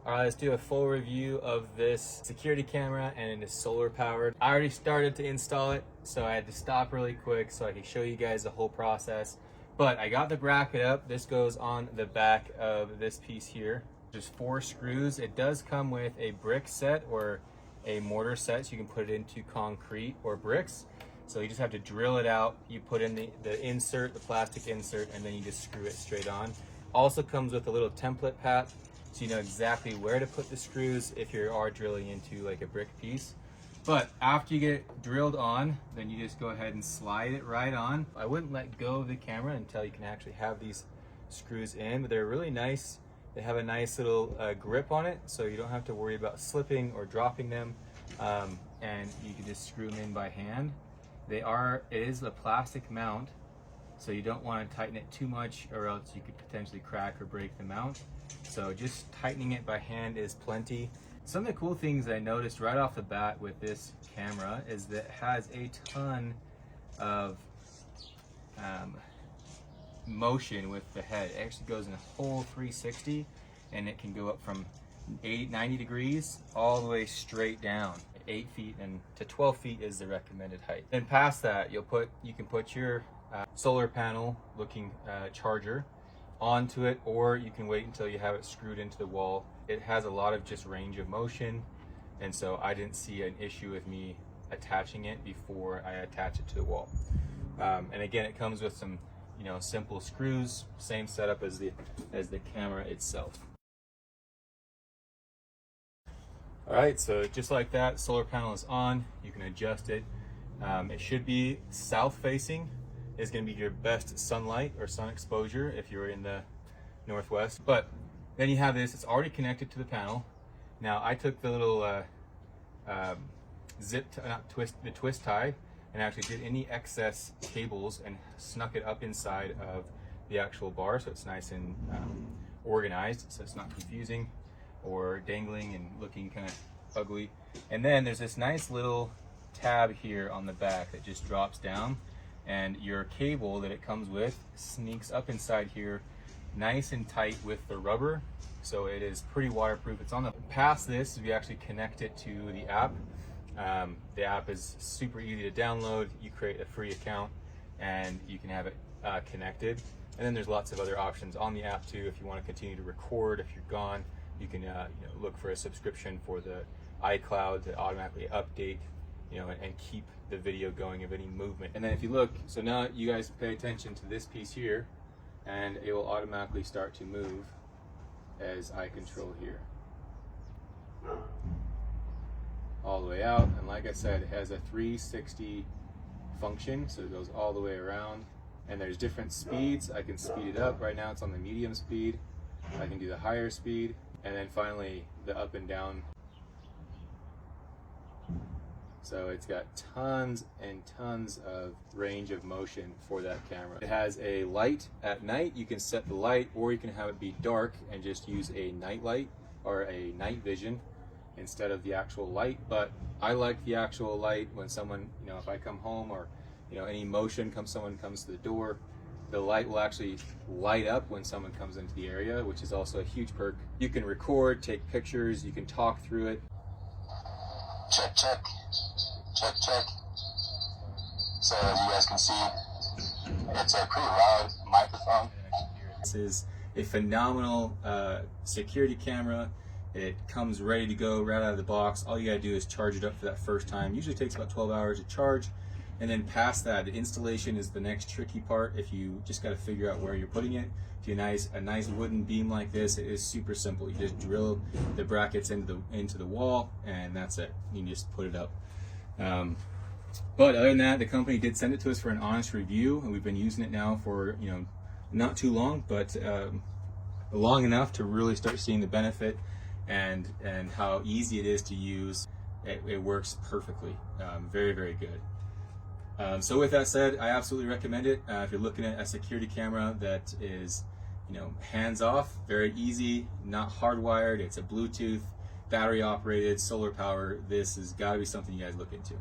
All right, let's do a full review of this security camera, and it is solar powered. I already started to install it, so I had to stop really quick so I could show you guys the whole process. But I got the bracket up. This goes on the back of this piece here. There's 4 screws. It does come with a brick set or a mortar set, so you can put it into concrete or bricks. So you just have to drill it out. You put in the insert, the plastic insert, and then you just screw it straight on. Also comes with a little template pat, so you know exactly where to put the screws if you are drilling into like a brick piece. But after you get it drilled on, then you just go ahead and slide it right on. I wouldn't let go of the camera until you can actually have these screws in, but they're really nice. They have a nice little grip on it, so you don't have to worry about slipping or dropping them. And you can just screw them in by hand. It is a plastic mount, so you don't want to tighten it too much or else you could potentially crack or break the mount. So just tightening it by hand is plenty. Some of the cool things I noticed right off the bat with this camera is that it has a ton of motion with the head. It actually goes in a whole 360, and it can go up from 90 degrees all the way straight down. 8 feet and to 12 feet is the recommended height. Then past that, you can put your solar panel looking charger onto it, or you can wait until you have it screwed into the wall. It has a lot of just range of motion, and so I didn't see an issue with me attaching it before I attach it to the wall. And again, it comes with some simple screws, same setup as the camera itself. All right, so just like that, solar panel is on. You can adjust it. It should be south facing. Is going to be your best sunlight or sun exposure if you're in the northwest. But then you have this, it's already connected to the panel. Now I took the little twist tie, and actually did any excess cables and snuck it up inside of the actual bar, so it's nice and organized, so it's not confusing or dangling and looking kind of ugly. And then there's this nice little tab here on the back that just drops down, and your cable that it comes with sneaks up inside here nice and tight with the rubber, so it is pretty waterproof. It's on the past this, we actually connect it to the app. The app is super easy to download. You create a free account and you can have it connected, and then there's lots of other options on the app too. If you want to continue to record if you're gone, you can look for a subscription for the iCloud to automatically update and keep the video going of any movement. And then if you look, so now you guys pay attention to this piece here, and it will automatically start to move as I control here all the way out. And like I said, it has a 360 function, so it goes all the way around, and there's different speeds. I can speed it up. Right now it's on the medium speed. I can do the higher speed, and then finally the up and down. So it's got tons and tons of range of motion for that camera. It has a light at night. You can set the light, or you can have it be dark and just use a night light or a night vision instead of the actual light. But I like the actual light when someone, if I come home or any motion someone comes to the door, the light will actually light up when someone comes into the area, which is also a huge perk. You can record, take pictures, you can talk through it. Check, check. Check, check. So as you guys can see, it's a pretty loud microphone. This is a phenomenal security camera. It comes ready to go right out of the box. All you gotta do is charge it up for that first time. Usually takes about 12 hours to charge. And then past that, the installation is the next tricky part. If you just gotta figure out where you're putting it. To a nice wooden beam like this, it is super simple. You just drill the brackets into the wall, and that's it. You can just put it up. But other than that, the company did send it to us for an honest review, and we've been using it now for not too long, but long enough to really start seeing the benefit and how easy it is to use. It works perfectly. Very, very good. So with that said, I absolutely recommend it. If you're looking at a security camera that is hands off, very easy, not hardwired, it's a Bluetooth, battery operated, solar power, this has got to be something you guys look into.